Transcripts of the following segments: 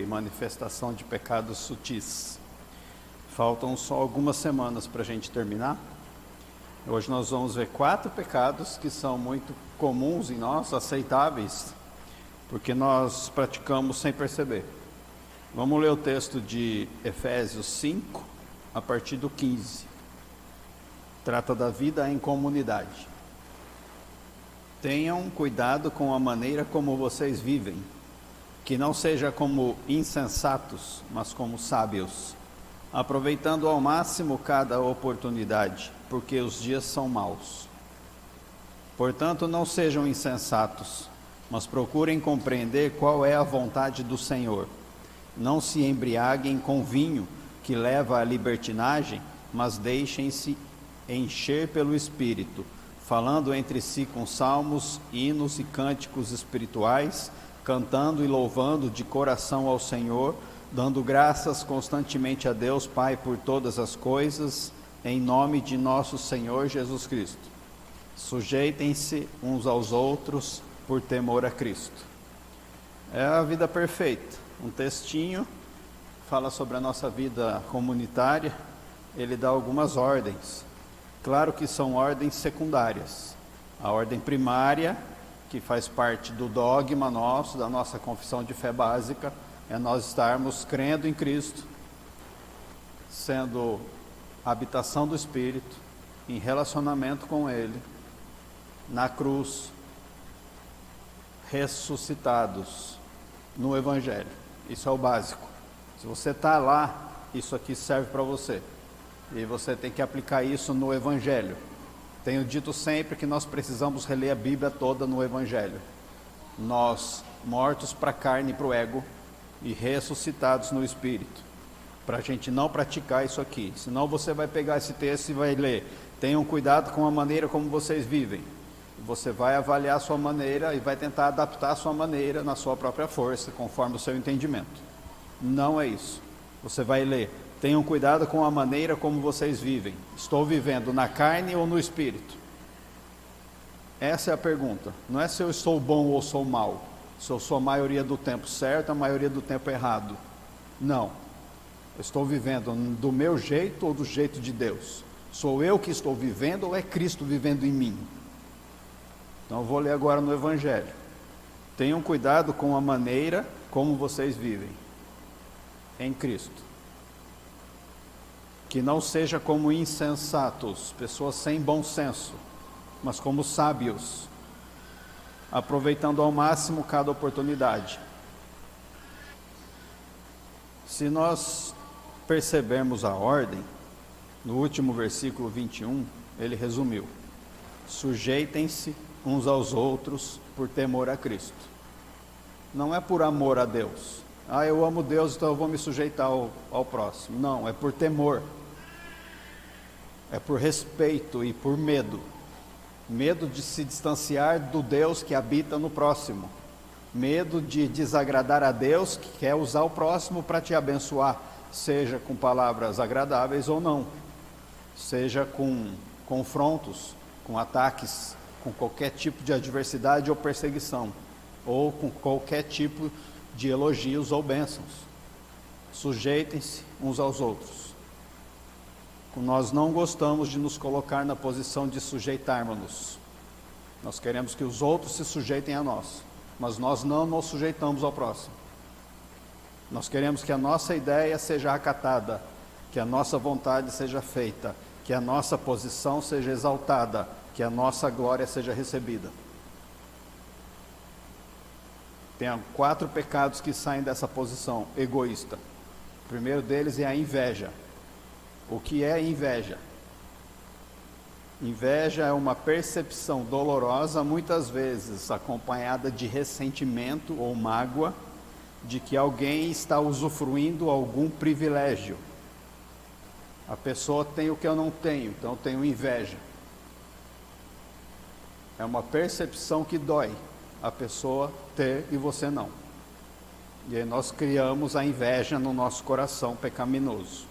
manifestação de pecados sutis. Faltam só algumas semanas para a gente terminar. Hoje nós vamos ver 4 pecados que são muito comuns em nós, aceitáveis, porque nós praticamos sem perceber. Vamos ler o texto de Efésios 5, a partir do 15. Trata da vida em comunidade. Tenham cuidado com a maneira como vocês vivem, que não seja como insensatos, mas como sábios, aproveitando ao máximo cada oportunidade, porque os dias são maus. Portanto, não sejam insensatos, mas procurem compreender qual é a vontade do Senhor. Não se embriaguem com vinho, que leva à libertinagem, mas deixem-se encher pelo Espírito, falando entre si com salmos, hinos e cânticos espirituais, cantando e louvando de coração ao Senhor, dando graças constantemente a Deus Pai por todas as coisas, em nome de nosso Senhor Jesus Cristo. Sujeitem-se uns aos outros por temor a Cristo. É a vida perfeita. Um textinho fala sobre a nossa vida comunitária. Ele dá algumas ordens. Claro que são ordens secundárias. A ordem primária, que faz parte do dogma nosso, da nossa confissão de fé básica, é nós estarmos crendo em Cristo, sendo a habitação do Espírito, em relacionamento com Ele, na cruz, ressuscitados no Evangelho. Isso é o básico. Se você está lá, isso aqui serve para você. E você tem que aplicar isso no Evangelho. Tenho dito sempre que nós precisamos reler a Bíblia toda no Evangelho. Nós, mortos para a carne e para o ego, e ressuscitados no Espírito, para a gente não praticar isso aqui. Senão você vai pegar esse texto e vai ler: tenham cuidado com a maneira como vocês vivem. Você vai avaliar a sua maneira e vai tentar adaptar a sua maneira na sua própria força, conforme o seu entendimento. Não é isso. Você vai ler: tenham cuidado com a maneira como vocês vivem. Estou vivendo na carne ou no Espírito? Essa é a pergunta. Não é se eu estou bom ou sou mau, se eu sou a maioria do tempo certo, a maioria do tempo errado. Não. Eu estou vivendo do meu jeito ou do jeito de Deus? Sou eu que estou vivendo ou é Cristo vivendo em mim? Então eu vou ler agora no Evangelho. Tenham cuidado com a maneira como vocês vivem em Cristo. Que não seja como insensatos, pessoas sem bom senso, mas como sábios, aproveitando ao máximo cada oportunidade. Se nós percebermos a ordem, no último versículo 21, ele resumiu: sujeitem-se uns aos outros por temor a Cristo. Não é por amor a Deus. Eu amo Deus, então eu vou me sujeitar ao próximo. Não, é por temor. É por respeito e por medo. Medo de se distanciar do Deus que habita no próximo. Medo de desagradar a Deus, que quer usar o próximo para te abençoar, seja com palavras agradáveis ou não, seja com confrontos, com ataques, com qualquer tipo de adversidade ou perseguição, ou com qualquer tipo de elogios ou bênçãos. Sujeitem-se uns aos outros. Nós não gostamos de nos colocar na posição de sujeitarmos-nos. Nós queremos que os outros se sujeitem a nós, mas nós não nos sujeitamos ao próximo. Nós queremos que a nossa ideia seja acatada, que a nossa vontade seja feita, que a nossa posição seja exaltada, que a nossa glória seja recebida. Tem 4 pecados que saem dessa posição egoísta. O primeiro deles é a inveja. O que é inveja? Inveja é uma percepção dolorosa, muitas vezes acompanhada de ressentimento ou mágoa, de que alguém está usufruindo algum privilégio. A pessoa tem o que eu não tenho, então eu tenho inveja. É uma percepção que dói, a pessoa ter e você não. E aí nós criamos a inveja no nosso coração pecaminoso.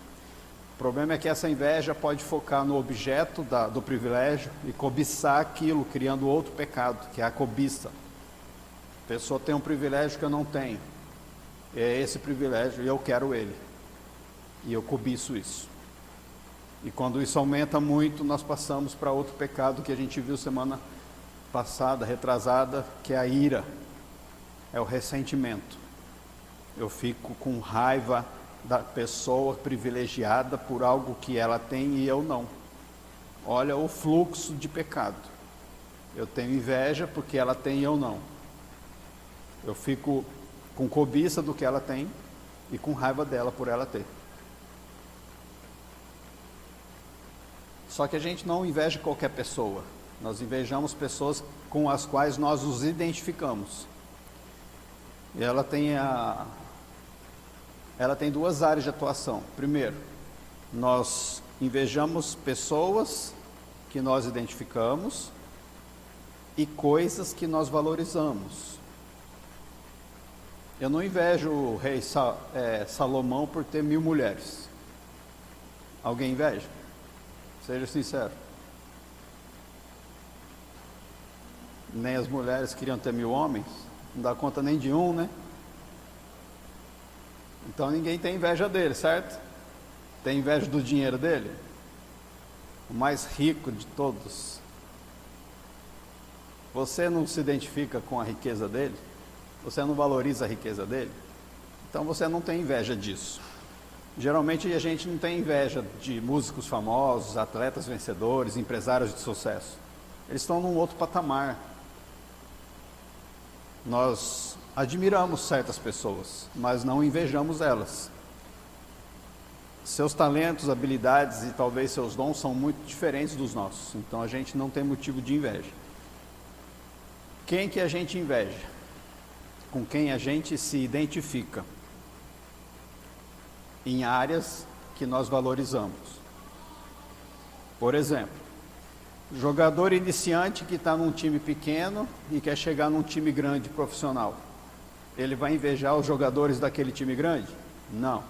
O problema é que essa inveja pode focar no objeto do privilégio e cobiçar aquilo, criando outro pecado, que é a cobiça. A pessoa tem um privilégio que eu não tenho. É esse privilégio e eu quero ele. E eu cobiço isso. E quando isso aumenta muito, nós passamos para outro pecado que a gente viu semana passada, retrasada, que é a ira, é o ressentimento. Eu fico com raiva da pessoa privilegiada por algo que ela tem e eu não. Olha o fluxo de pecado. Eu tenho inveja porque ela tem e eu não. Eu fico com cobiça do que ela tem e com raiva dela por ela ter. Só que a gente não inveja qualquer pessoa. Nós invejamos pessoas com as quais nós nos identificamos. E ela tem duas áreas de atuação. Primeiro, nós invejamos pessoas que nós identificamos e coisas que nós valorizamos. Eu não invejo o rei Salomão por ter 1000 mulheres. Alguém inveja? Seja sincero. Nem as mulheres queriam ter 1000 homens. Não dá conta nem de um, né? Então ninguém tem inveja dele, certo? Tem inveja do dinheiro dele? O mais rico de todos. Você não se identifica com a riqueza dele? Você não valoriza a riqueza dele? Então você não tem inveja disso. Geralmente a gente não tem inveja de músicos famosos, atletas vencedores, empresários de sucesso. Eles estão num outro patamar. Nós admiramos certas pessoas, mas não invejamos elas. Seus talentos, habilidades e talvez seus dons são muito diferentes dos nossos. Então a gente não tem motivo de inveja. Quem que a gente inveja? Com quem a gente se identifica em áreas que nós valorizamos. Por exemplo, jogador iniciante que está num time pequeno e quer chegar num time grande profissional. Ele vai invejar os jogadores daquele time grande? Não.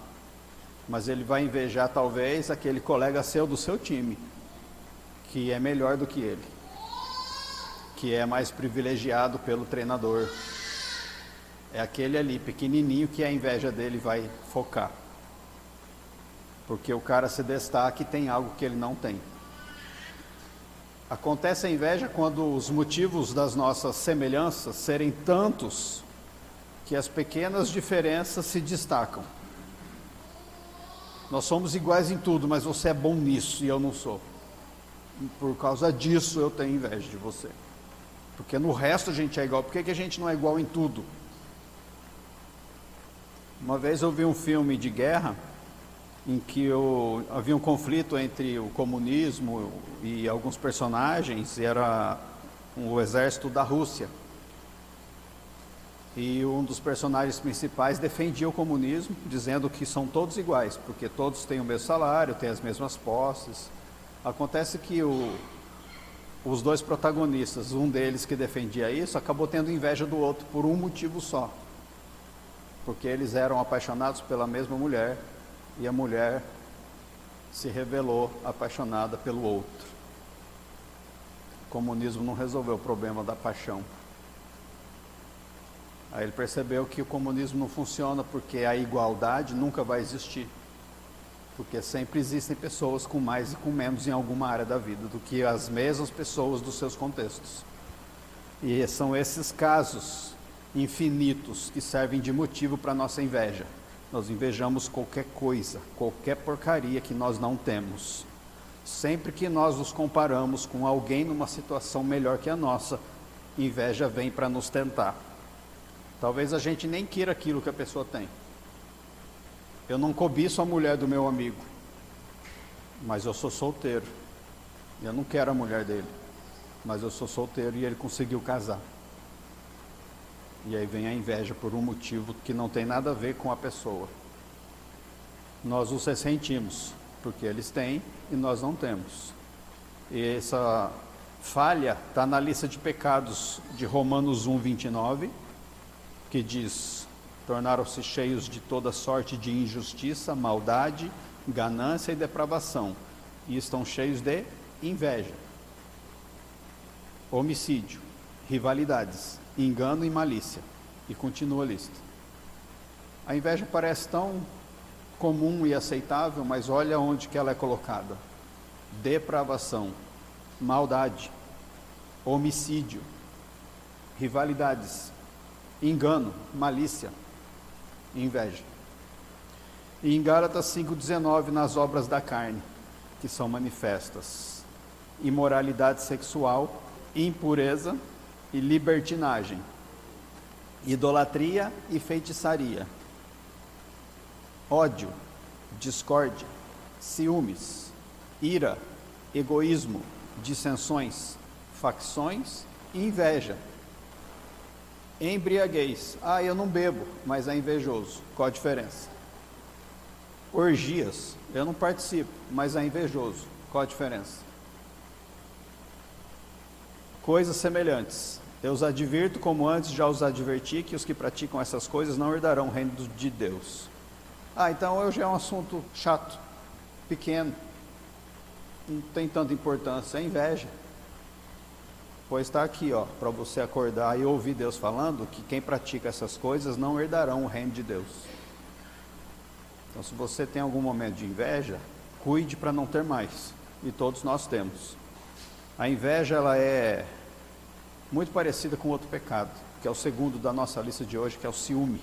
Mas ele vai invejar talvez aquele colega seu do seu time, que é melhor do que ele, que é mais privilegiado pelo treinador. É aquele ali, pequenininho, que a inveja dele vai focar. Porque o cara se destaca e tem algo que ele não tem. Acontece a inveja quando os motivos das nossas semelhanças serem tantos que as pequenas diferenças se destacam. Nós somos iguais em tudo, mas você é bom nisso e eu não sou. Por causa disso eu tenho inveja de você. Porque no resto a gente é igual. Por que a gente não é igual em tudo? Uma vez eu vi um filme de guerra em que havia um conflito entre o comunismo e alguns personagens, e era o exército da Rússia. E um dos personagens principais defendia o comunismo, dizendo que são todos iguais, porque todos têm o mesmo salário, têm as mesmas posses. Acontece que os dois protagonistas, um deles que defendia isso, acabou tendo inveja do outro por um motivo só. Porque eles eram apaixonados pela mesma mulher, e a mulher se revelou apaixonada pelo outro. O comunismo não resolveu o problema da paixão. Aí ele percebeu que o comunismo não funciona porque a igualdade nunca vai existir. Porque sempre existem pessoas com mais e com menos em alguma área da vida do que as mesmas pessoas dos seus contextos. E são esses casos infinitos que servem de motivo para a nossa inveja. Nós invejamos qualquer coisa, qualquer porcaria que nós não temos. Sempre que nós nos comparamos com alguém numa situação melhor que a nossa, inveja vem para nos tentar. Talvez a gente nem queira aquilo que a pessoa tem. Eu não cobiço a mulher do meu amigo, mas eu sou solteiro. Eu não quero a mulher dele, mas eu sou solteiro e ele conseguiu casar. E aí vem a inveja por um motivo que não tem nada a ver com a pessoa. Nós os ressentimos, porque eles têm e nós não temos. E essa falha está na lista de pecados de Romanos 1:29, que diz: tornaram-se cheios de toda sorte de injustiça, maldade, ganância e depravação, e estão cheios de inveja, homicídio, rivalidades, engano e malícia. E continua a lista. A inveja parece tão comum e aceitável, mas olha onde que ela é colocada: depravação, maldade, homicídio, rivalidades, engano, malícia, inveja. E em Gálatas 5,19, nas obras da carne, que são manifestas: imoralidade sexual, impureza e libertinagem, idolatria e feitiçaria, ódio, discórdia, ciúmes, ira, egoísmo, dissensões, facções e inveja. Embriaguez: eu não bebo, mas é invejoso. Qual a diferença? Orgias: eu não participo, mas é invejoso. Qual a diferença? Coisas semelhantes: eu os advirto, como antes já os adverti, que os que praticam essas coisas não herdarão o reino de Deus. Então hoje é um assunto chato, pequeno, não tem tanta importância. É inveja. Pois está aqui, para você acordar e ouvir Deus falando que quem pratica essas coisas não herdarão o reino de Deus. Então, se você tem algum momento de inveja, cuide para não ter mais. E todos nós temos. A inveja, ela é muito parecida com outro pecado, que é o segundo da nossa lista de hoje, que é o ciúme.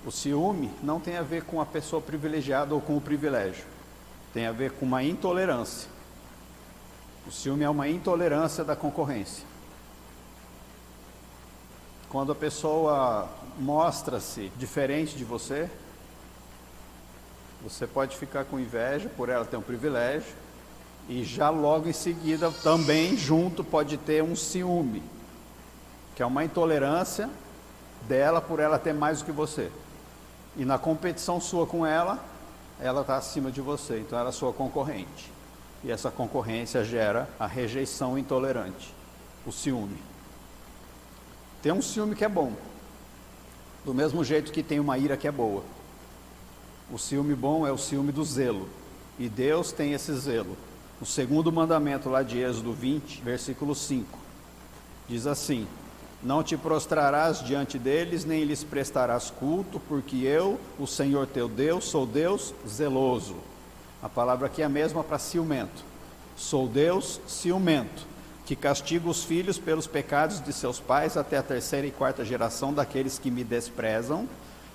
O ciúme não tem a ver com a pessoa privilegiada ou com o privilégio. Tem a ver com uma intolerância. O ciúme é uma intolerância da concorrência. Quando a pessoa mostra-se diferente de você, você pode ficar com inveja por ela ter um privilégio, e já logo em seguida, também junto, pode ter um ciúme, que é uma intolerância dela por ela ter mais do que você. E na competição sua com ela está acima de você, então ela é sua concorrente. E essa concorrência gera a rejeição intolerante, o ciúme. Tem um ciúme que é bom, do mesmo jeito que tem uma ira que é boa. O ciúme bom é o ciúme do zelo, e Deus tem esse zelo. O segundo mandamento lá de Êxodo 20, versículo 5, diz assim: não te prostrarás diante deles, nem lhes prestarás culto, porque eu, o Senhor teu Deus, sou Deus zeloso. A palavra aqui é a mesma para ciumento. Sou Deus ciumento, que castigo os filhos pelos pecados de seus pais até a 3ª e 4ª geração daqueles que me desprezam,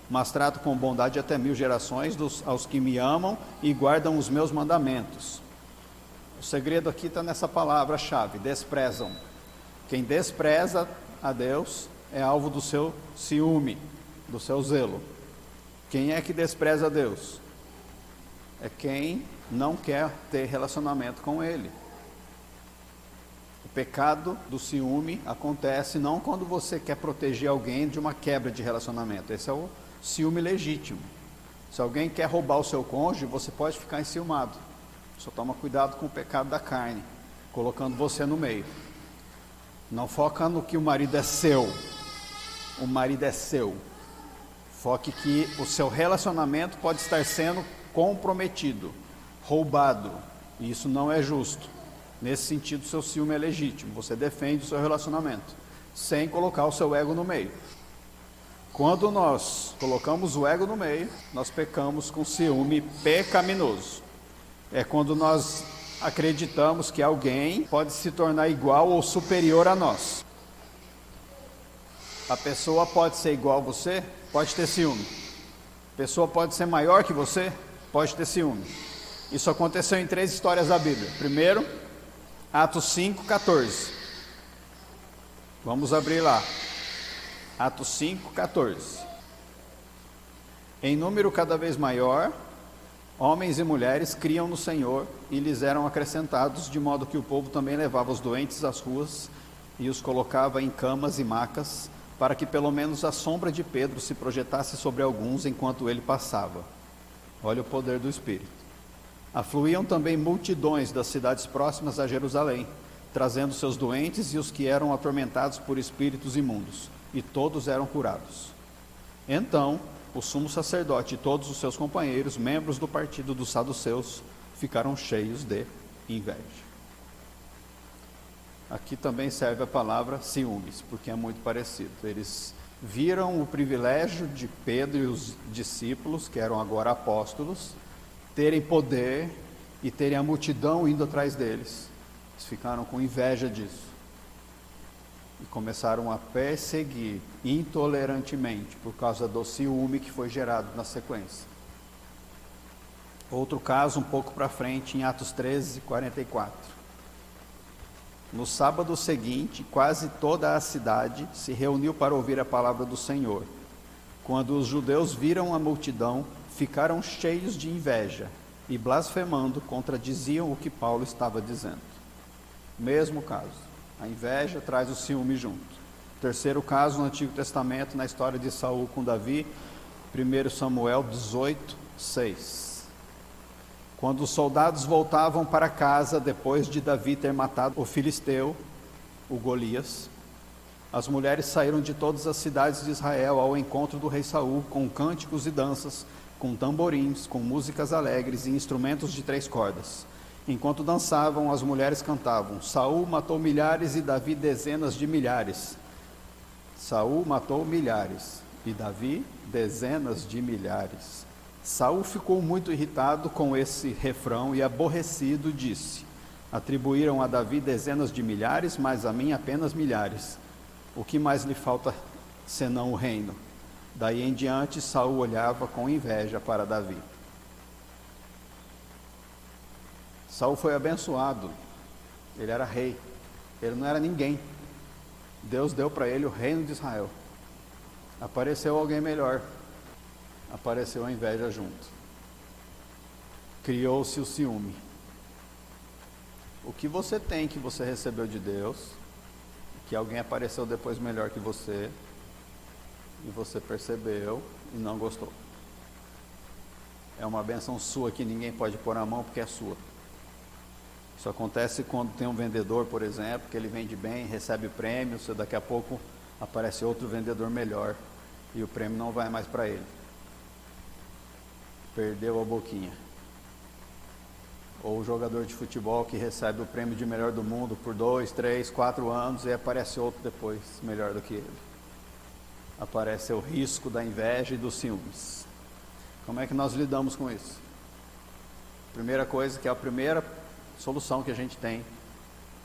mas trato com bondade até 1000 gerações aos que me amam e guardam os meus mandamentos. O segredo aqui está nessa palavra-chave: desprezam. Quem despreza a Deus é alvo do seu ciúme, do seu zelo. Quem é que despreza a Deus? É quem não quer ter relacionamento com Ele. O pecado do ciúme acontece não quando você quer proteger alguém de uma quebra de relacionamento. Esse é o ciúme legítimo. Se alguém quer roubar o seu cônjuge, você pode ficar enciumado. Só toma cuidado com o pecado da carne, colocando você no meio. Não foca no que o marido é seu. O marido é seu. Foque que o seu relacionamento pode estar sendo comprometido, roubado, e isso não é justo. Nesse sentido, o seu ciúme é legítimo. Você defende o seu relacionamento, sem colocar o seu ego no meio. Quando nós colocamos o ego no meio, nós pecamos com ciúme pecaminoso. É quando nós acreditamos que alguém pode se tornar igual ou superior a nós. A pessoa pode ser igual a você, pode ter ciúme. A pessoa pode ser maior que você, pode ter ciúme. Isso aconteceu em 3 histórias da Bíblia. Primeiro, Atos 5:14. Vamos abrir lá. Atos 5:14. Em número cada vez maior, homens e mulheres criam no Senhor e lhes eram acrescentados, de modo que o povo também levava os doentes às ruas e os colocava em camas e macas, para que pelo menos a sombra de Pedro se projetasse sobre alguns enquanto ele passava. Olha o poder do Espírito. Afluíam também multidões das cidades próximas a Jerusalém, trazendo seus doentes e os que eram atormentados por espíritos imundos, e todos eram curados. Então, o sumo sacerdote e todos os seus companheiros, membros do partido dos saduceus, ficaram cheios de inveja. Aqui também serve a palavra ciúmes, porque é muito parecido. Eles viram o privilégio de Pedro e os discípulos, que eram agora apóstolos, terem poder e terem a multidão indo atrás deles. Eles ficaram com inveja disso e começaram a perseguir intolerantemente por causa do ciúme que foi gerado na sequência. Outro caso um pouco para frente, em Atos 13, 44. No sábado seguinte, quase toda a cidade se reuniu para ouvir a palavra do Senhor. Quando os judeus viram a multidão, ficaram cheios de inveja e, blasfemando, contradiziam o que Paulo estava dizendo. Mesmo caso, a inveja traz o ciúme junto. Terceiro caso no Antigo Testamento, na história de Saul com Davi, 1 Samuel 18, 6. Quando os soldados voltavam para casa depois de Davi ter matado o filisteu, o Golias, as mulheres saíram de todas as cidades de Israel ao encontro do rei Saul com cânticos e danças, com tamborins, com músicas alegres e instrumentos de 3 cordas. Enquanto dançavam, as mulheres cantavam: Saul matou milhares e Davi dezenas de milhares. Saul matou milhares e Davi dezenas de milhares. Saul ficou muito irritado com esse refrão e, aborrecido, disse: atribuíram a Davi dezenas de milhares, mas a mim apenas milhares. O que mais lhe falta senão o reino? Daí em diante, Saul olhava com inveja para Davi. Saul foi abençoado, ele era rei, ele não era ninguém. Deus deu para ele o reino de Israel. Apareceu alguém melhor, apareceu a inveja junto. Criou-se o ciúme. O que você tem que você recebeu de Deus, que alguém apareceu depois melhor que você, e você percebeu e não gostou. É uma bênção sua que ninguém pode pôr na mão porque é sua. Isso acontece quando tem um vendedor, por exemplo, que ele vende bem, recebe prêmios, e daqui a pouco aparece outro vendedor melhor e o prêmio não vai mais para ele. Perdeu a boquinha. Ou o jogador de futebol que recebe o prêmio de melhor do mundo por 2, 3, 4 anos e aparece outro depois melhor do que ele. Aparece o risco da inveja e dos ciúmes. Como é que nós lidamos com isso? Primeira coisa, que é a primeira solução que a gente tem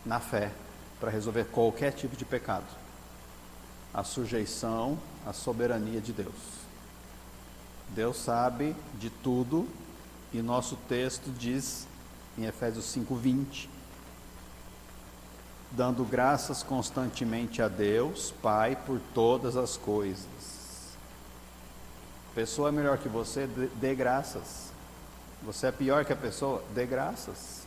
na fé para resolver qualquer tipo de pecado: a sujeição à soberania de Deus. Deus sabe de tudo e nosso texto diz em Efésios 5:20, dando graças constantemente a Deus, Pai, por todas as coisas. Pessoa melhor que você, dê graças. Você é pior que a pessoa, dê graças.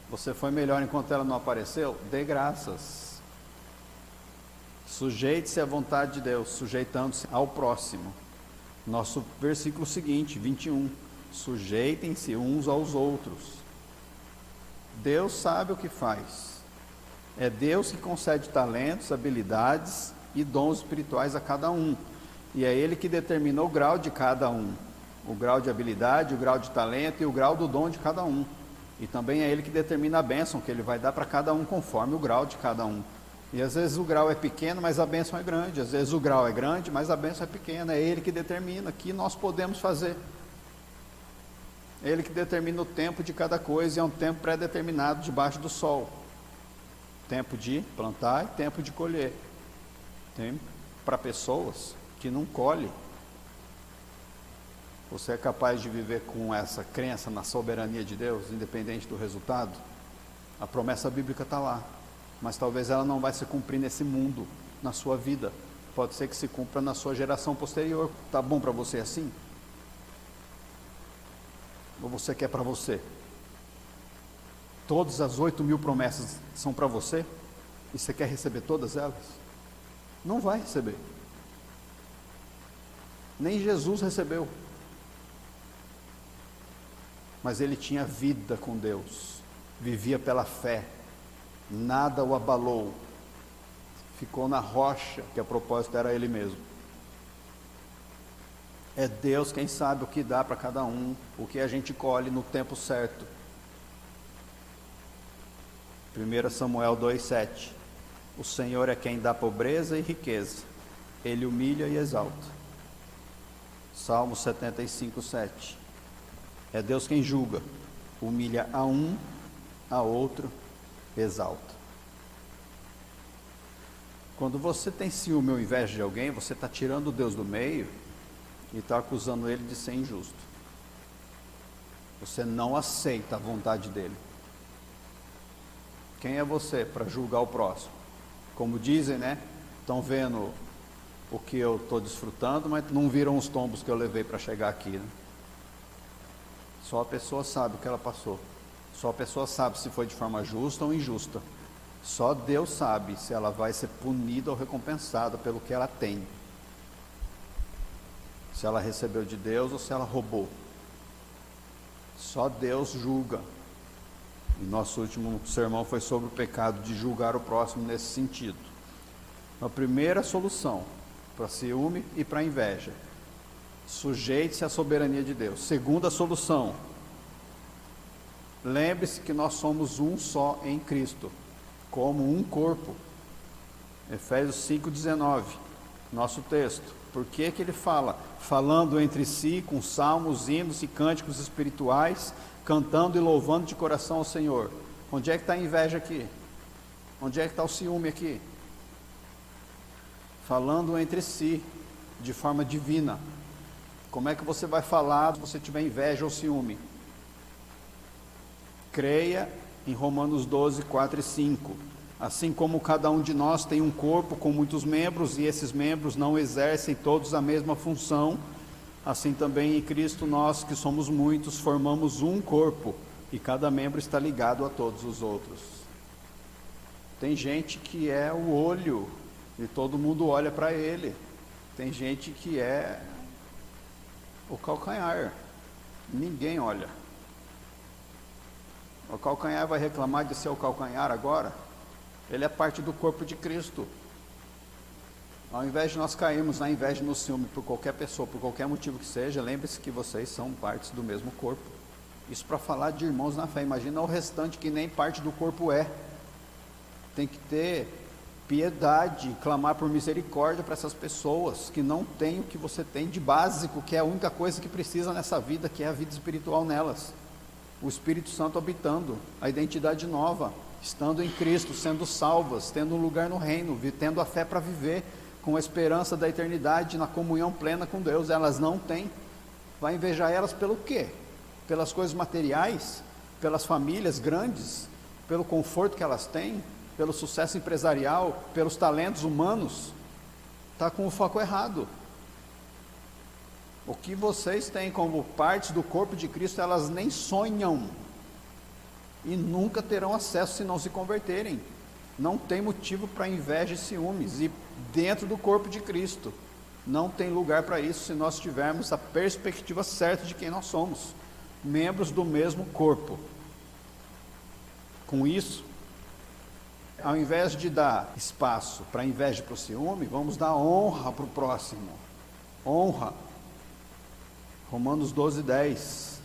Você foi melhor enquanto ela não apareceu, dê graças. Sujeite-se à vontade de Deus, sujeitando-se ao próximo. Nosso versículo seguinte, 21, sujeitem-se uns aos outros. Deus sabe o que faz. É Deus que concede talentos, habilidades e dons espirituais a cada um. E é Ele que determina o grau de cada um. O grau de habilidade, o grau de talento e o grau do dom de cada um. E também é Ele que determina a bênção que Ele vai dar para cada um conforme o grau de cada um. E às vezes o grau é pequeno, mas a bênção é grande. Às vezes o grau é grande, mas a bênção é pequena. É Ele que determina o que nós podemos fazer. É Ele que determina o tempo de cada coisa, e é um tempo pré-determinado debaixo do sol. Tempo de plantar e tempo de colher. Tem para pessoas que não colhem. Você é capaz de viver com essa crença na soberania de Deus, independente do resultado? A promessa bíblica está lá, mas talvez ela não vai se cumprir nesse mundo, na sua vida. Pode ser que se cumpra na sua geração posterior. Está bom para você assim? Ou você quer para você? Todas as 8.000 promessas são para você? E você quer receber todas elas? Não vai receber. Nem Jesus recebeu. Mas ele tinha vida com Deus, vivia pela fé, nada o abalou, ficou na rocha, que a propósito era ele mesmo. É Deus quem sabe o que dá para cada um, o que a gente colhe no tempo certo. 1 Samuel 2,7, o Senhor é quem dá pobreza e riqueza, ele humilha e exalta. Salmo 75, 7. É Deus quem julga, humilha a um, a outro, exalta. Quando você tem ciúme ou inveja de alguém, você está tirando Deus do meio e está acusando ele de ser injusto. Você não aceita a vontade dele. Quem é você para julgar o próximo? Como dizem, né? Estão vendo o que eu estou desfrutando, mas não viram os tombos que eu levei para chegar aqui, né? Só a pessoa sabe o que ela passou. Só a pessoa sabe se foi de forma justa ou injusta. Só Deus sabe se ela vai ser punida ou recompensada pelo que ela tem. Se ela recebeu de Deus ou se ela roubou. Só Deus julga. E nosso último sermão foi sobre o pecado de julgar o próximo nesse sentido. A primeira solução para ciúme e para inveja: sujeite-se à soberania de Deus. Segunda solução: lembre-se que nós somos um só em Cristo, como um corpo. Efésios 5,19, nosso texto. Por que ele fala? Falando entre si com salmos, hinos e cânticos espirituais, cantando e louvando de coração ao Senhor. Onde é que está a inveja aqui? Onde é que está o ciúme aqui? Falando entre si, de forma divina. Como é que você vai falar se você tiver inveja ou ciúme? Creia em Romanos 12, 4 e 5. Assim como cada um de nós tem um corpo com muitos membros, e esses membros não exercem todos a mesma função, assim também em Cristo nós, que somos muitos, formamos um corpo, e cada membro está ligado a todos os outros. Tem gente que é o olho, e todo mundo olha para ele. Tem gente que é o calcanhar, ninguém olha. O calcanhar vai reclamar de ser o calcanhar agora? Ele é parte do corpo de Cristo. Ao invés de nós cairmos na inveja e no ciúme por qualquer pessoa, por qualquer motivo que seja, lembre-se que vocês são partes do mesmo corpo. Isso para falar de irmãos na fé. Imagina o restante que nem parte do corpo é. Tem que ter piedade, clamar por misericórdia para essas pessoas que não têm o que você tem de básico, que é a única coisa que precisa nessa vida, que é a vida espiritual nelas. O Espírito Santo habitando, a identidade nova, estando em Cristo, sendo salvas, tendo um lugar no reino, tendo a fé para viver, com a esperança da eternidade, na comunhão plena com Deus. Elas não têm. Vai invejar elas pelo quê? Pelas coisas materiais, pelas famílias grandes, pelo conforto que elas têm, pelo sucesso empresarial, pelos talentos humanos. Está com o foco errado. O que vocês têm como partes do corpo de Cristo, elas nem sonham e nunca terão acesso se não se converterem. Não tem motivo para inveja e ciúmes. E dentro do corpo de Cristo não tem lugar para isso se nós tivermos a perspectiva certa de quem nós somos, membros do mesmo corpo. Com isso, ao invés de dar espaço para a inveja e para o ciúme, vamos dar honra para o próximo. Honra. Romanos 12, 10.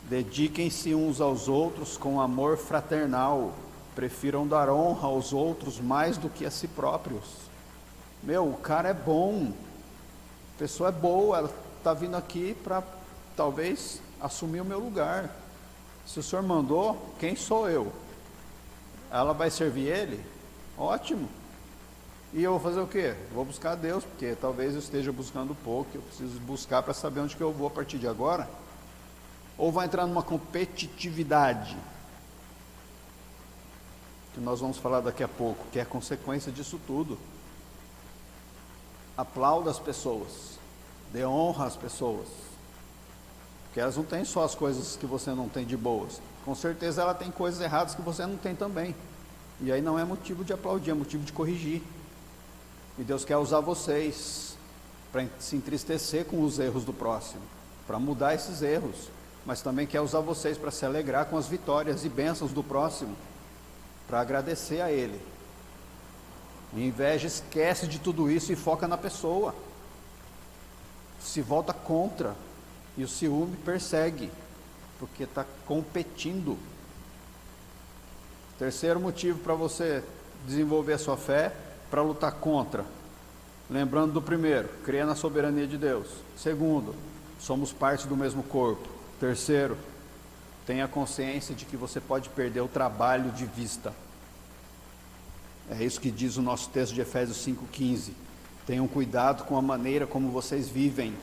Dediquem-se uns aos outros com amor fraternal. Prefiram dar honra aos outros mais do que a si próprios. Meu, o cara é bom. A pessoa é boa. Ela está vindo aqui para talvez assumir o meu lugar. Se o senhor mandou, quem sou eu? Ela vai servir ele? Ótimo. E eu vou fazer o quê? Vou buscar a Deus, porque talvez eu esteja buscando pouco, eu preciso buscar para saber onde que eu vou a partir de agora. Ou vai entrar numa competitividade, que nós vamos falar daqui a pouco, que é a consequência disso tudo. Aplauda as pessoas, dê honra às pessoas, porque elas não têm só as coisas que você não tem de boas, com certeza ela tem coisas erradas que você não tem também, e aí não é motivo de aplaudir, é motivo de corrigir. E Deus quer usar vocês para se entristecer com os erros do próximo, para mudar esses erros, mas também quer usar vocês para se alegrar com as vitórias e bênçãos do próximo, para agradecer a ele. A inveja esquece de tudo isso e foca na pessoa, se volta contra, e o ciúme persegue, porque está competindo. Terceiro motivo para você desenvolver a sua fé, para lutar contra: Lembrando do primeiro, crer na soberania de Deus. Segundo, somos parte do mesmo corpo. Terceiro, tenha consciência de que você pode perder o trabalho de vista. É isso que diz o nosso texto de Efésios 5,15. Tenham cuidado com a maneira como vocês vivem,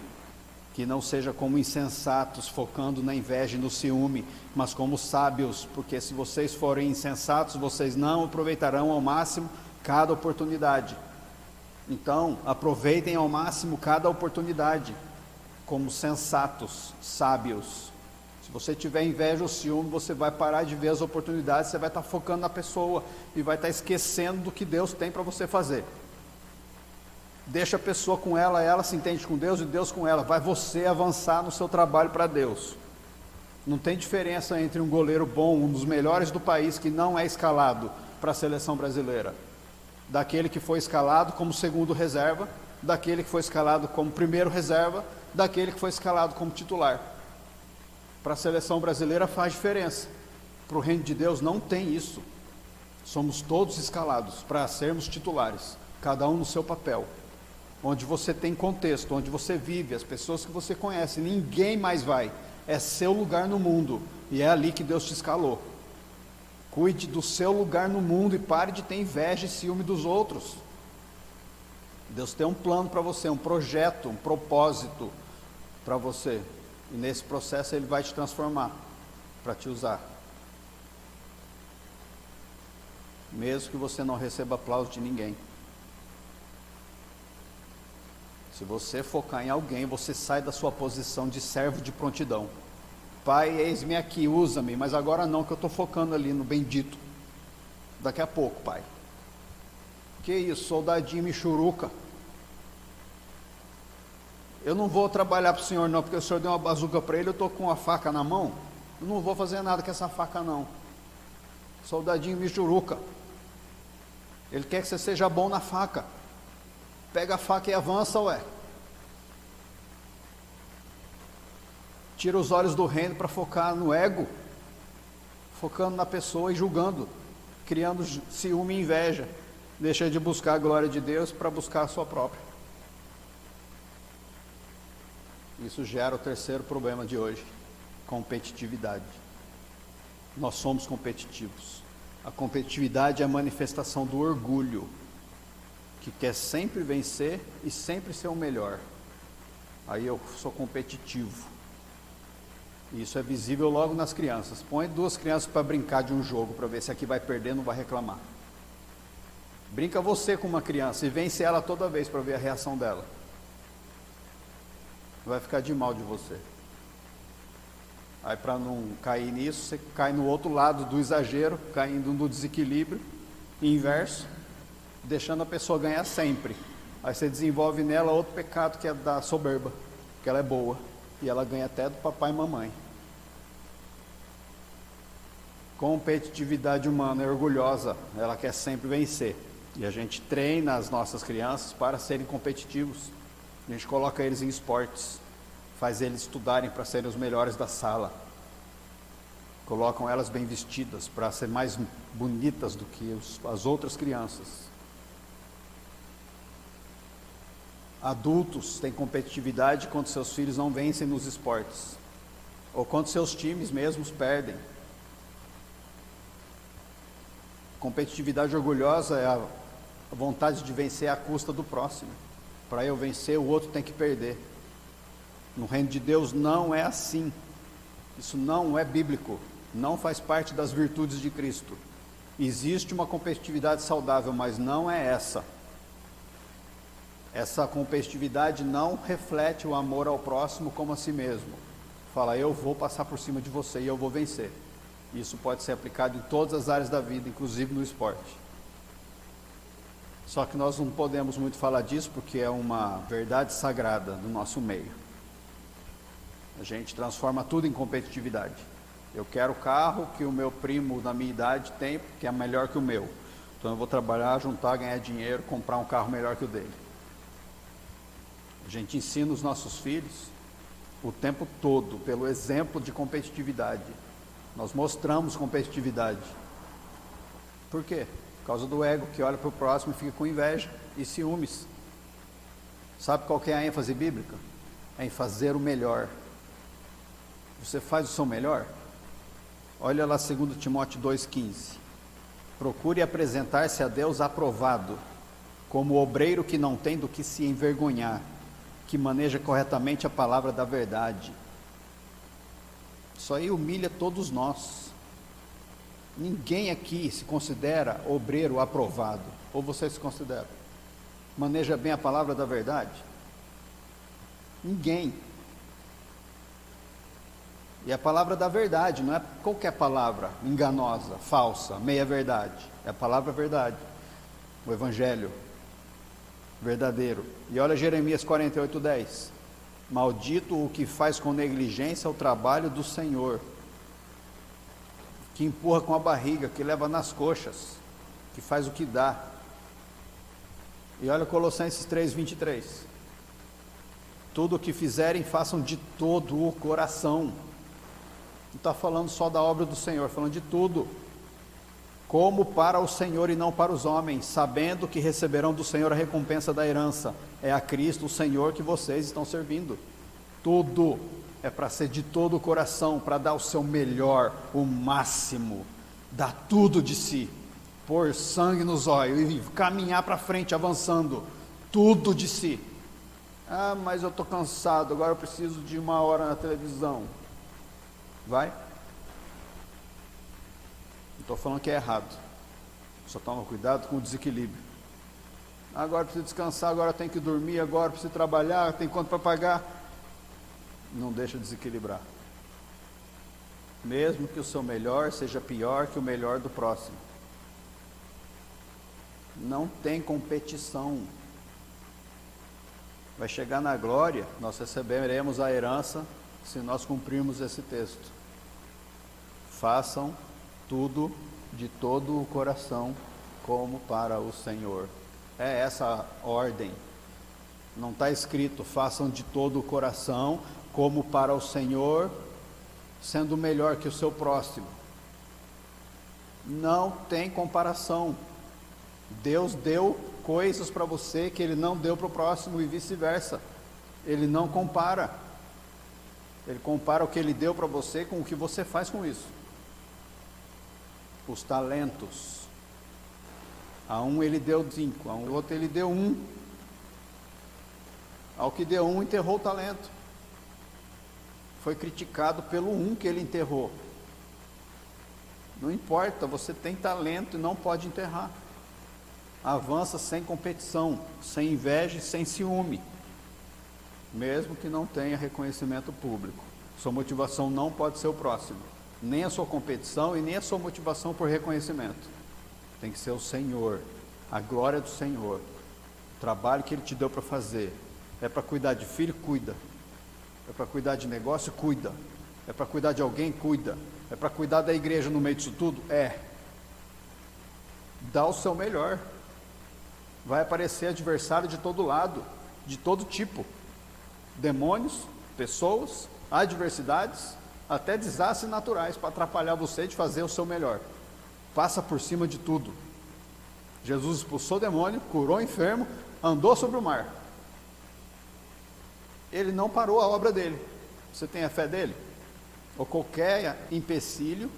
que não seja como insensatos, focando na inveja e no ciúme, mas como sábios, porque se vocês forem insensatos, vocês não aproveitarão ao máximo cada oportunidade. Então, aproveitem ao máximo cada oportunidade, como sensatos, sábios. Se você tiver inveja ou ciúme, você vai parar de ver as oportunidades, você vai estar focando na pessoa e vai estar esquecendo do que Deus tem para você fazer. Deixa a pessoa com ela se entende com Deus e Deus com ela. Vai você avançar no seu trabalho para Deus. Não tem diferença entre um goleiro bom, um dos melhores do país, que não é escalado para a seleção brasileira, daquele que foi escalado como segundo reserva, daquele que foi escalado como primeiro reserva, daquele que foi escalado como titular. Para a seleção brasileira faz diferença. Para o reino de Deus não tem isso. Somos todos escalados para sermos titulares, cada um no seu papel. Onde você tem contexto, onde você vive, as pessoas que você conhece, ninguém mais vai. É seu lugar no mundo, e é ali que Deus te escalou. Cuide do seu lugar no mundo e pare de ter inveja e ciúme dos outros. Deus tem um plano para você, um projeto, um propósito para você. E nesse processo Ele vai te transformar, para te usar. Mesmo que você não receba aplauso de ninguém. Se você focar em alguém, você sai da sua posição de servo de prontidão. Pai, eis-me aqui, usa-me, mas agora não, que eu estou focando ali no bendito. Daqui a pouco, Pai. Que isso, soldadinho michuruca. Eu não vou trabalhar para o Senhor não, porque o Senhor deu uma bazuca para ele, eu estou com uma faca na mão. Eu não vou fazer nada com essa faca não. Soldadinho michuruca. Ele quer que você seja bom na faca. Pega a faca e avança, ué. Tira os olhos do reino para focar no ego, focando na pessoa e julgando, criando ciúme e inveja. Deixa de buscar a glória de Deus para buscar a sua própria. Isso gera o terceiro problema de hoje: competitividade. Nós somos competitivos. A competitividade é a manifestação do orgulho, que quer sempre vencer e sempre ser o melhor. Aí eu sou competitivo. Isso é visível logo nas crianças. Põe duas crianças para brincar de um jogo, para ver se aqui vai perder, não vai reclamar. Brinca você com uma criança e vence ela toda vez para ver a reação dela. Vai ficar de mal de você. Aí, para não cair nisso, você cai no outro lado do exagero, caindo no desequilíbrio inverso, deixando a pessoa ganhar sempre. Aí você desenvolve nela outro pecado, que é da soberba, que ela é boa e ela ganha até do papai e mamãe. Competitividade humana é orgulhosa, ela quer sempre vencer, e a gente treina as nossas crianças para serem competitivos. A gente coloca eles em esportes, faz eles estudarem para serem os melhores da sala, colocam elas bem vestidas para ser mais bonitas do que as outras crianças. Adultos têm competitividade quando seus filhos não vencem nos esportes, ou quando seus times mesmos perdem. Competitividade orgulhosa é a vontade de vencer à custa do próximo. Para eu vencer, o outro tem que perder. No reino de Deus não é assim. Isso não é bíblico, não faz parte das virtudes de Cristo. Existe uma competitividade saudável, mas não é essa. Essa competitividade não reflete o amor ao próximo como a si mesmo. Fala, eu vou passar por cima de você e eu vou vencer. Isso pode ser aplicado em todas as áreas da vida, inclusive no esporte. Só que nós não podemos muito falar disso, porque é uma verdade sagrada do nosso meio. A gente transforma tudo em competitividade. Eu quero o carro que o meu primo da minha idade tem, que é melhor que o meu. Então eu vou trabalhar, juntar, ganhar dinheiro, comprar um carro melhor que o dele. A gente ensina os nossos filhos o tempo todo, pelo exemplo de competitividade. Nós mostramos competitividade. Por quê? Por causa do ego, que olha para o próximo e fica com inveja e ciúmes. Sabe qual que é a ênfase bíblica? É em fazer o melhor. Você faz o seu melhor? Olha lá 2 Timóteo 2,15. Procure apresentar-se a Deus aprovado, como obreiro que não tem do que se envergonhar, que maneja corretamente a palavra da verdade. Isso aí humilha todos nós. Ninguém aqui se considera obreiro aprovado. Ou você se considera? Maneja bem a palavra da verdade? Ninguém. E a palavra da verdade, não é qualquer palavra enganosa, falsa, meia-verdade. É a palavra verdade. O Evangelho verdadeiro. E olha Jeremias 48:10. Maldito o que faz com negligência o trabalho do Senhor, que empurra com a barriga, que leva nas coxas, que faz o que dá. E olha Colossenses 3:23. Tudo o que fizerem, façam de todo o coração. Não está falando só da obra do Senhor, falando de tudo. Como para o Senhor e não para os homens, sabendo que receberão do Senhor a recompensa da herança. É a Cristo, o Senhor, que vocês estão servindo. Tudo é para ser de todo o coração, para dar o seu melhor, o máximo, dar tudo de si, pôr sangue nos olhos e caminhar para frente, avançando, tudo de si. Ah, mas eu estou cansado, agora eu preciso de 1 hora na televisão. Vai? Não estou falando que é errado, só toma cuidado com o desequilíbrio. Agora preciso descansar, agora tenho que dormir, agora preciso trabalhar, tem conta para pagar. Não deixa desequilibrar. Mesmo que o seu melhor seja pior que o melhor do próximo. Não tem competição. Vai chegar na glória, nós receberemos a herança se nós cumprirmos esse texto. Façam tudo de todo o coração, como para o Senhor. É essa a ordem. Não está escrito, façam de todo o coração, como para o Senhor, sendo melhor que o seu próximo. Não tem comparação. Deus deu coisas para você que Ele não deu para o próximo e vice-versa. Ele não compara. Ele compara o que Ele deu para você com o que você faz com isso. Os talentos. A um Ele deu 5, a um outro Ele deu 1. Ao que deu 1, enterrou o talento. Foi criticado pelo 1 que ele enterrou. Não importa, você tem talento e não pode enterrar. Avança sem competição, sem inveja e sem ciúme, mesmo que não tenha reconhecimento público. Sua motivação não pode ser o próximo, nem a sua competição e nem a sua motivação por reconhecimento. Tem que ser o Senhor, a glória do Senhor, o trabalho que Ele te deu para fazer. É para cuidar de filho? Cuida. É para cuidar de negócio? Cuida. É para cuidar de alguém? Cuida. É para cuidar da igreja no meio disso tudo? É. Dá o seu melhor. Vai aparecer adversário de todo lado, de todo tipo. Demônios, pessoas, adversidades, até desastres naturais para atrapalhar você de fazer o seu melhor. Passa por cima de tudo. Jesus expulsou o demônio, curou o enfermo, andou sobre o mar. Ele não parou a obra dele. Você tem a fé dele? Ou qualquer empecilho,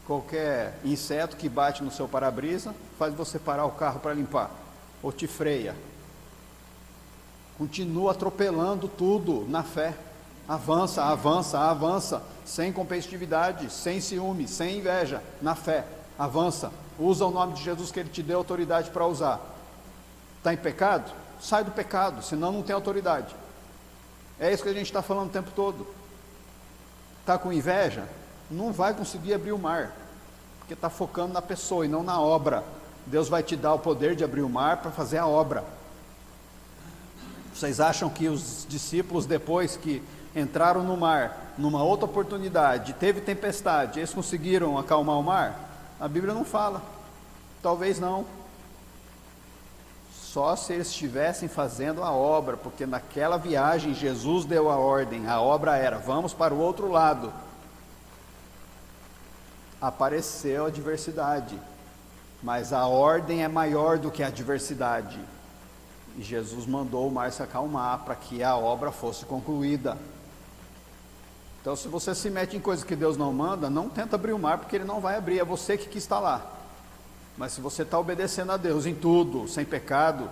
qualquer inseto que bate no seu para-brisa, faz você parar o carro para limpar, ou te freia. Continua atropelando tudo na fé. Avança, avança, avança, sem competitividade, sem ciúme, sem inveja, na fé. Avança, usa o nome de Jesus que Ele te deu autoridade para usar. Está em pecado? Sai do pecado, senão não tem autoridade. É isso que a gente está falando o tempo todo. Está com inveja? Não vai conseguir abrir o mar, porque está focando na pessoa e não na obra. Deus vai te dar o poder de abrir o mar para fazer a obra. Vocês acham que os discípulos, depois que entraram no mar, numa outra oportunidade, teve tempestade, eles conseguiram acalmar o mar? A Bíblia não fala. Talvez não. Só se eles estivessem fazendo a obra, porque naquela viagem Jesus deu a ordem, a obra era, vamos para o outro lado. Apareceu a adversidade, mas a ordem é maior do que a adversidade. E Jesus mandou o mar se acalmar para que a obra fosse concluída. Então, se você se mete em coisas que Deus não manda, não tenta abrir o mar, porque Ele não vai abrir, é você que quis estar lá. Mas se você está obedecendo a Deus em tudo, sem pecado,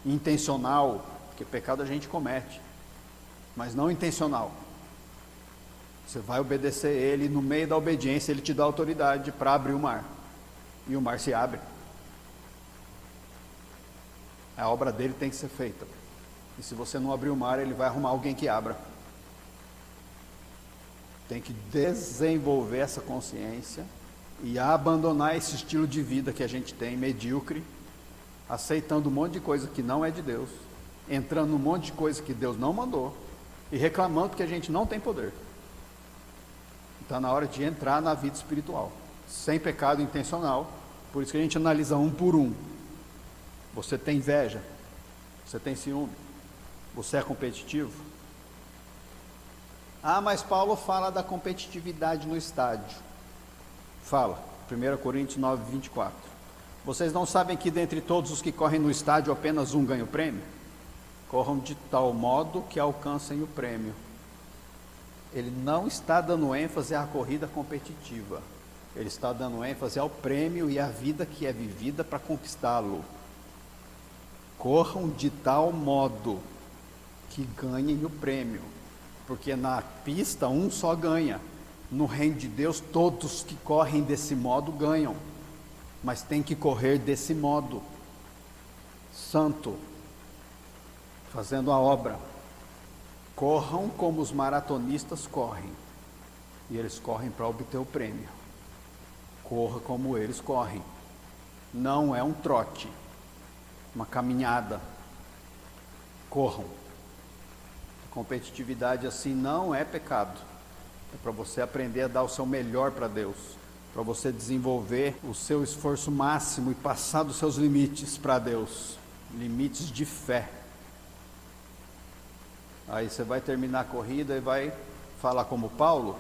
intencional, porque pecado a gente comete, mas não intencional, você vai obedecer Ele, e no meio da obediência Ele te dá autoridade para abrir o mar, e o mar se abre. A obra dele tem que ser feita, e se você não abrir o mar, Ele vai arrumar alguém que abra. Tem que desenvolver essa consciência e abandonar esse estilo de vida que a gente tem, medíocre, aceitando um monte de coisa que não é de Deus, entrando num monte de coisa que Deus não mandou e reclamando que a gente não tem poder. Está na hora de entrar na vida espiritual, sem pecado intencional. Por isso que a gente analisa um por um. Você tem inveja? Você tem ciúme? Você é competitivo? Ah, mas Paulo fala da competitividade no estádio. Fala, 1 Coríntios 9, 24. Vocês não sabem que dentre todos os que correm no estádio apenas um ganha o prêmio? Corram de tal modo que alcancem o prêmio. Ele não está dando ênfase à corrida competitiva. Ele está dando ênfase ao prêmio e à vida que é vivida para conquistá-lo. Corram de tal modo que ganhem o prêmio. Porque na pista um só ganha. No reino de Deus todos que correm desse modo ganham. Mas tem que correr desse modo. Santo. Fazendo a obra. Corram como os maratonistas correm. E eles correm para obter o prêmio. Corra como eles correm. Não é um trote. Uma caminhada. Corram. Competitividade assim não é pecado. É para você aprender a dar o seu melhor para Deus, para você desenvolver o seu esforço máximo e passar dos seus limites para Deus, limites de fé. Aí você vai terminar a corrida e vai falar como Paulo.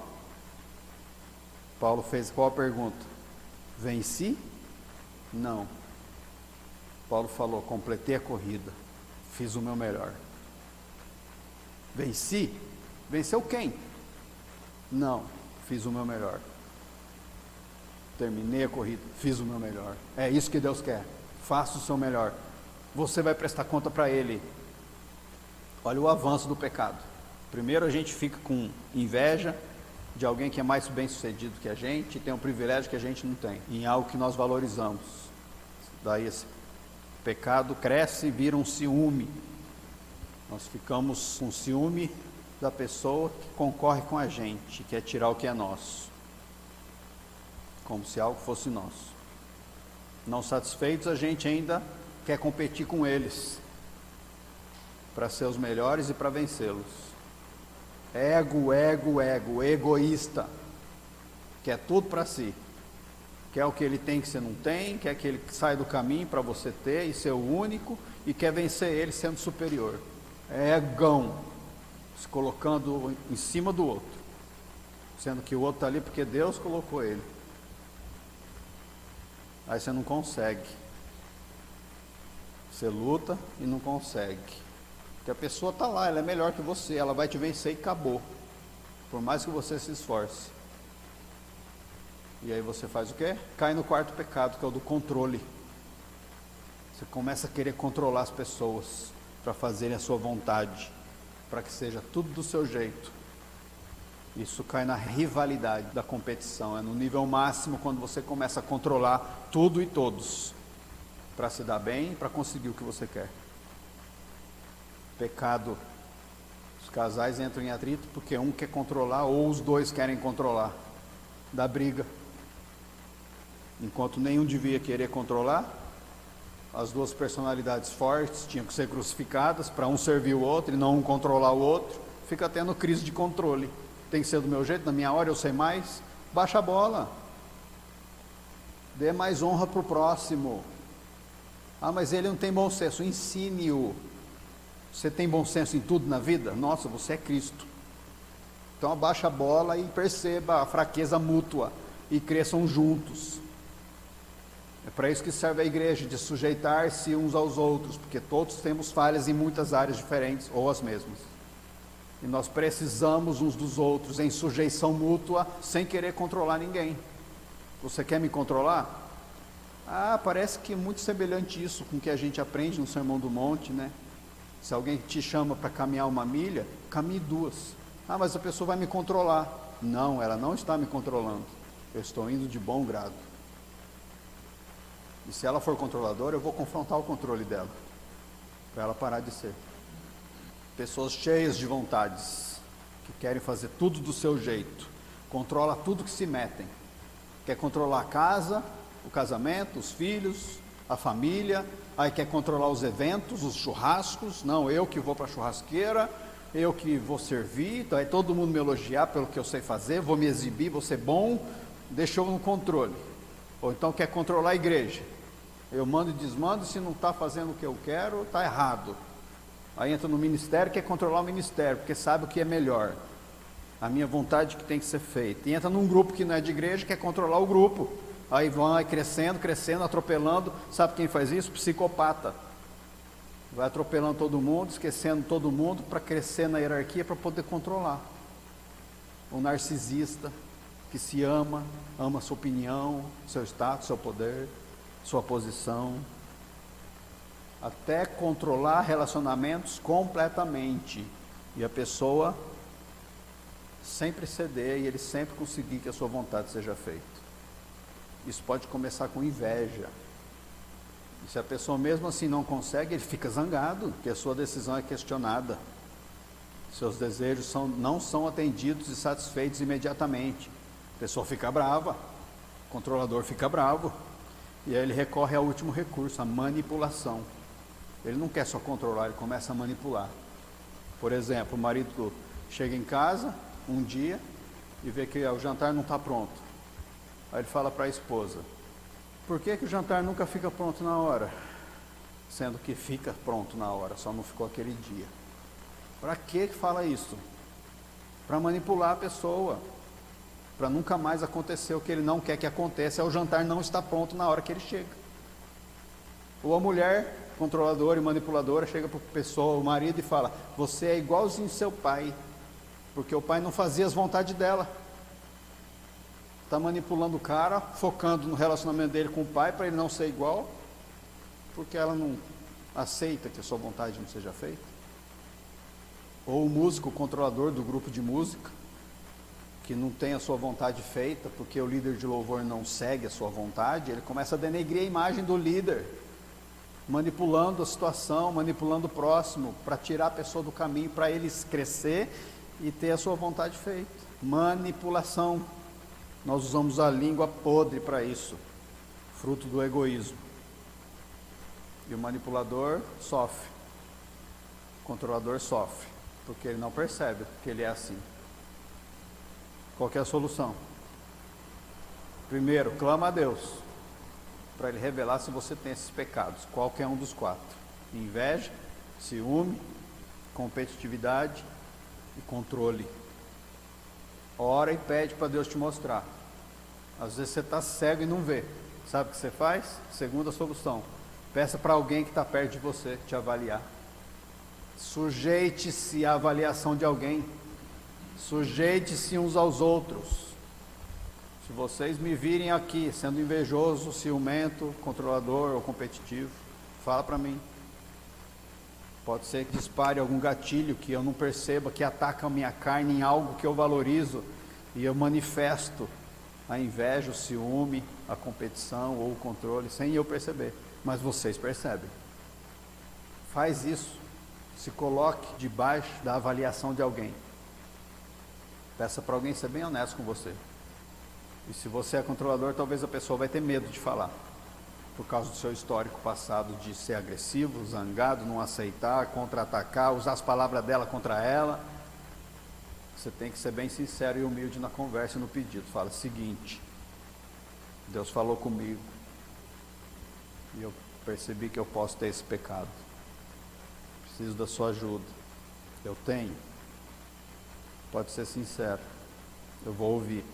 Paulo fez qual a pergunta? Venci? Não. Paulo falou, completei a corrida, fiz o meu melhor. Venci? Venceu quem? Não, fiz o meu melhor. Terminei a corrida, fiz o meu melhor. É isso que Deus quer. Faça o seu melhor. Você vai prestar conta para Ele. Olha o avanço do pecado. Primeiro a gente fica com inveja de alguém que é mais bem sucedido que a gente, e tem um privilégio que a gente não tem, em algo que nós valorizamos. Daí esse pecado cresce e vira um ciúme. Nós ficamos com ciúme da pessoa que concorre com a gente, quer tirar o que é nosso, como se algo fosse nosso. Não satisfeitos, a gente ainda quer competir com eles, para ser os melhores e para vencê-los. Ego, ego, ego, egoísta, quer tudo para si, quer o que ele tem que você não tem, quer que ele saia do caminho para você ter e ser o único, e quer vencer ele sendo superior. Egão, se colocando em cima do outro, sendo que o outro está ali porque Deus colocou ele. Aí você não consegue, você luta e não consegue, porque a pessoa está lá, ela é melhor que você, ela vai te vencer e acabou, por mais que você se esforce. E aí você faz o quê? Cai no quarto pecado, que é o do controle. Você começa a querer controlar as pessoas para fazerem a sua vontade, para que seja tudo do seu jeito. Isso cai na rivalidade da competição, é no nível máximo quando você começa a controlar tudo e todos, para se dar bem, para conseguir o que você quer. Pecado, os casais entram em atrito porque um quer controlar ou os dois querem controlar, dá briga. Enquanto nenhum devia querer controlar, as duas personalidades fortes tinham que ser crucificadas para um servir o outro e não um controlar o outro. Fica tendo crise de controle. Tem que ser do meu jeito, na minha hora eu sei mais. Baixa a bola. Dê mais honra para o próximo. Ah, mas ele não tem bom senso. Ensine-o. Você tem bom senso em tudo na vida? Nossa, você é Cristo. Então abaixa a bola e perceba a fraqueza mútua e cresçam juntos. É para isso que serve a igreja, de sujeitar-se uns aos outros, porque todos temos falhas em muitas áreas diferentes, ou as mesmas. E nós precisamos uns dos outros, em sujeição mútua, sem querer controlar ninguém. Você quer me controlar? Parece que é muito semelhante isso com o que a gente aprende no Sermão do Monte, né? Se alguém te chama para caminhar 1 milha, caminhe 2. Mas a pessoa vai me controlar. Não, ela não está me controlando. Eu estou indo de bom grado. E se ela for controladora, eu vou confrontar o controle dela, para ela parar de ser. Pessoas cheias de vontades, que querem fazer tudo do seu jeito, controla tudo que se metem. Quer controlar a casa, o casamento, os filhos, a família, aí quer controlar os eventos, os churrascos. Não, eu que vou para a churrasqueira, eu que vou servir, então aí todo mundo me elogiar pelo que eu sei fazer, vou me exibir, vou ser bom, deixou no controle. Ou então quer controlar a igreja, eu mando e desmando, se não está fazendo o que eu quero, está errado. Aí entra no ministério, quer controlar o ministério, porque sabe o que é melhor, a minha vontade que tem que ser feita. E entra num grupo que não é de igreja, quer controlar o grupo, aí vai crescendo, atropelando. Sabe quem faz isso? Psicopata. Vai atropelando todo mundo, esquecendo todo mundo, para crescer na hierarquia, para poder controlar. O narcisista, que se ama sua opinião, seu status, seu poder, sua posição, até controlar relacionamentos completamente, e a pessoa sempre ceder, e ele sempre conseguir que a sua vontade seja feita. Isso pode começar com inveja. E se a pessoa mesmo assim não consegue, ele fica zangado, porque a sua decisão é questionada. Seus desejos não são atendidos e satisfeitos imediatamente. A pessoa fica brava, o controlador fica bravo, e aí ele recorre ao último recurso, a manipulação. Ele não quer só controlar, ele começa a manipular. Por exemplo, o marido chega em casa um dia e vê que o jantar não está pronto. Aí ele fala para a esposa: por que o jantar nunca fica pronto na hora? Sendo que fica pronto na hora, só não ficou aquele dia. Para que fala isso? Para manipular a pessoa, para nunca mais acontecer o que ele não quer que aconteça, é o jantar não estar pronto na hora que ele chega. Ou a mulher controladora e manipuladora chega para a pessoa, o marido, e fala: você é igualzinho seu pai, porque o pai não fazia as vontades dela. Está manipulando o cara, focando no relacionamento dele com o pai, para ele não ser igual, porque ela não aceita que a sua vontade não seja feita. Ou o músico controlador do grupo de música, que não tem a sua vontade feita, porque o líder de louvor não segue a sua vontade, ele começa a denegrir a imagem do líder, manipulando a situação, manipulando o próximo, para tirar a pessoa do caminho, para ele crescer e ter a sua vontade feita. Manipulação. Nós usamos a língua podre para isso, fruto do egoísmo. E o manipulador sofre, o controlador sofre, porque ele não percebe que ele é assim. Qual que é a solução? Primeiro, clama a Deus, para Ele revelar se você tem esses pecados, qualquer um dos 4: inveja, ciúme, competitividade e controle. Ora e pede para Deus te mostrar. Às vezes você está cego e não vê. Sabe o que você faz? Segunda solução: peça para alguém que está perto de você te avaliar. Sujeite-se à avaliação de alguém. Sujeite-se uns aos outros. Se vocês me virem aqui sendo invejoso, ciumento, controlador ou competitivo, fala para mim. Pode ser que dispare algum gatilho que eu não perceba, que ataca a minha carne em algo que eu valorizo, e eu manifesto a inveja, o ciúme, a competição ou o controle, sem eu perceber, mas vocês percebem. Faz isso, se coloque debaixo da avaliação de alguém. Peça para alguém ser bem honesto com você. E se você é controlador, talvez a pessoa vai ter medo de falar, por causa do seu histórico passado de ser agressivo, zangado, não aceitar, contra-atacar, usar as palavras dela contra ela. Você tem que ser bem sincero e humilde na conversa e no pedido. Fala: seguinte, Deus falou comigo e eu percebi que eu posso ter esse pecado, preciso da sua ajuda. Eu tenho. Pode ser sincero, eu vou ouvir.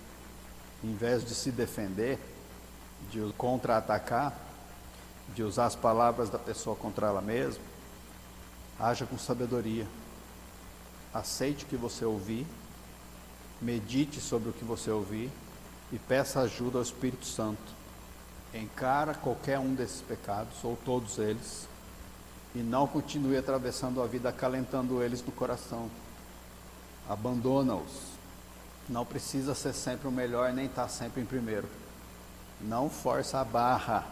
Em vez de se defender, de contra-atacar, de usar as palavras da pessoa contra ela mesma, haja com sabedoria. Aceite o que você ouvir, medite sobre o que você ouvir e peça ajuda ao Espírito Santo. Encara qualquer um desses pecados, ou todos eles, e não continue atravessando a vida acalentando eles no coração. Abandona-os. Não precisa ser sempre o melhor, nem estar sempre em primeiro. Não força a barra.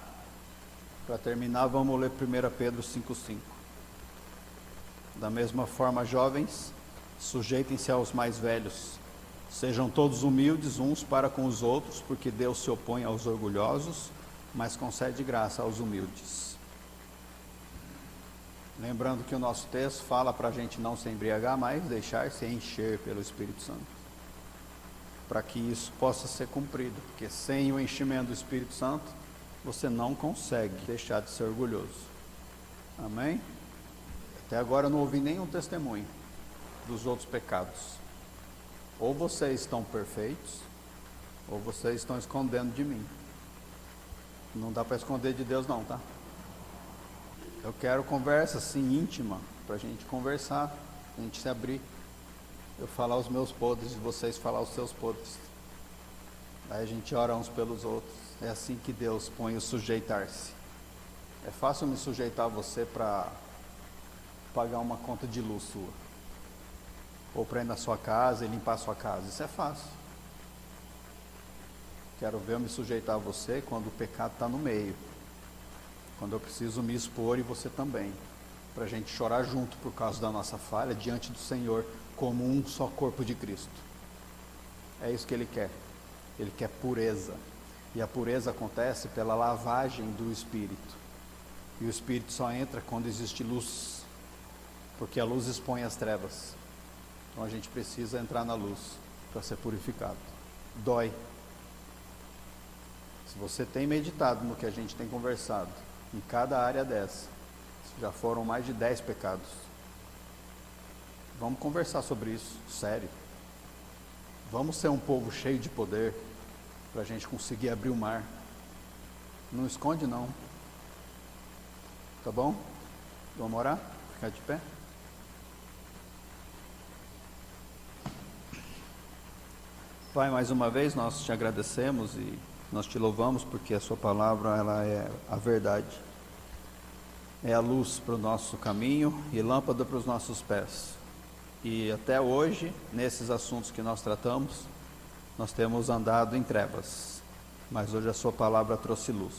Para terminar, vamos ler 1 Pedro 5,5. Da mesma forma, jovens, sujeitem-se aos mais velhos. Sejam todos humildes uns para com os outros, porque Deus se opõe aos orgulhosos, mas concede graça aos humildes. Lembrando que o nosso texto fala para a gente não se embriagar, mas deixar-se encher pelo Espírito Santo, para que isso possa ser cumprido, porque sem o enchimento do Espírito Santo, você não consegue deixar de ser orgulhoso. Amém? Até agora eu não ouvi nenhum testemunho dos outros pecados. Ou vocês estão perfeitos, ou vocês estão escondendo de mim. Não dá para esconder de Deus não, tá? Eu quero conversa assim íntima, para a gente conversar, a gente se abrir. Eu falar os meus podres e vocês falar os seus podres. Aí a gente ora uns pelos outros. É assim que Deus põe o sujeitar-se. É fácil me sujeitar a você para pagar uma conta de luz sua, ou para ir na sua casa e limpar a sua casa. Isso é fácil. Quero ver eu me sujeitar a você quando o pecado está no meio, quando eu preciso me expor e você também, para a gente chorar junto por causa da nossa falha diante do Senhor, como um só corpo de Cristo. É isso que Ele quer. Ele quer pureza, e a pureza acontece pela lavagem do Espírito, e o Espírito só entra quando existe luz, porque a luz expõe as trevas. Então a gente precisa entrar na luz para ser purificado. Dói. Se você tem meditado no que a gente tem conversado, em cada área dessa, já foram mais de 10 pecados. Vamos conversar sobre isso, sério. Vamos ser um povo cheio de poder, para a gente conseguir abrir o mar. Não esconde não. Tá bom? Vamos orar? Ficar de pé? Pai, mais uma vez nós te agradecemos e nós te louvamos porque a sua palavra ela é a verdade, é a luz para o nosso caminho e lâmpada para os nossos pés. E até hoje, nesses assuntos que nós tratamos, nós temos andado em trevas, mas hoje a sua palavra trouxe luz.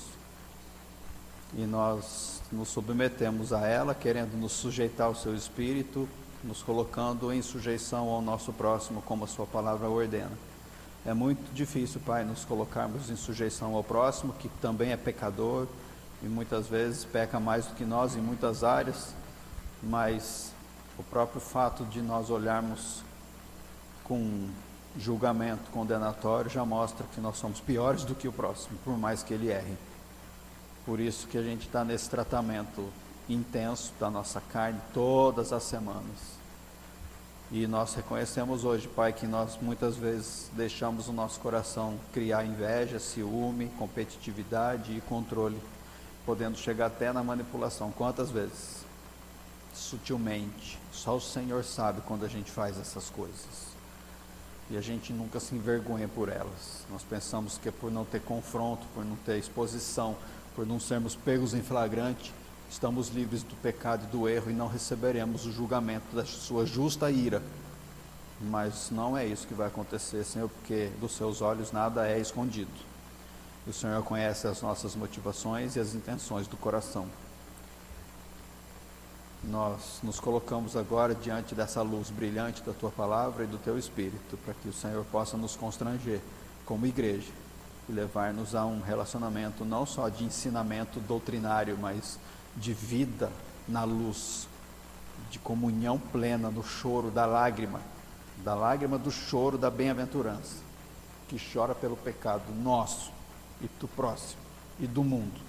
E nós nos submetemos a ela, querendo nos sujeitar ao seu Espírito, nos colocando em sujeição ao nosso próximo, como a sua palavra ordena. É muito difícil, Pai, nos colocarmos em sujeição ao próximo, que também é pecador, e muitas vezes peca mais do que nós em muitas áreas, mas o próprio fato de nós olharmos com julgamento condenatório já mostra que nós somos piores do que o próximo, por mais que ele erre. Por isso que a gente está nesse tratamento intenso da nossa carne todas as semanas. E nós reconhecemos hoje, Pai, que nós muitas vezes deixamos o nosso coração criar inveja, ciúme, competitividade e controle, podendo chegar até na manipulação. Quantas vezes? Sutilmente. Só o Senhor sabe quando a gente faz essas coisas. E a gente nunca se envergonha por elas. Nós pensamos que é por não ter confronto, por não ter exposição, por não sermos pegos em flagrante, estamos livres do pecado e do erro e não receberemos o julgamento da sua justa ira. Mas não é isso que vai acontecer, Senhor, porque dos seus olhos nada é escondido. O Senhor conhece as nossas motivações e as intenções do coração. Nós nos colocamos agora diante dessa luz brilhante da Tua Palavra e do Teu Espírito, para que o Senhor possa nos constranger como igreja e levar-nos a um relacionamento não só de ensinamento doutrinário, mas de vida na luz, de comunhão plena no choro da lágrima do choro da bem-aventurança, que chora pelo pecado nosso e do próximo e do mundo.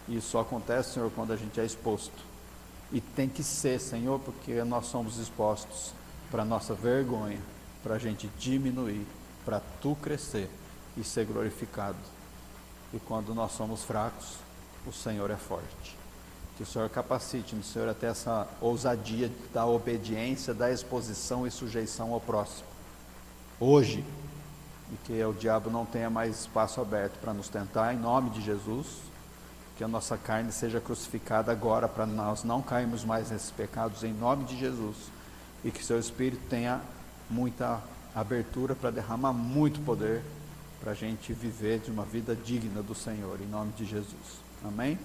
E isso só acontece, Senhor, quando a gente é exposto. E tem que ser, Senhor, porque nós somos expostos para a nossa vergonha, para a gente diminuir, para Tu crescer e ser glorificado. e quando nós somos fracos, o Senhor é forte. Que o Senhor capacite no Senhor até essa ousadia da obediência, da exposição e sujeição ao próximo. Hoje, e que o diabo não tenha mais espaço aberto para nos tentar, em nome de Jesus. Que a nossa carne seja crucificada agora, para nós não cairmos mais nesses pecados, em nome de Jesus. E que seu Espírito tenha muita abertura para derramar muito poder, para a gente viver de uma vida digna do Senhor, em nome de Jesus. Amém?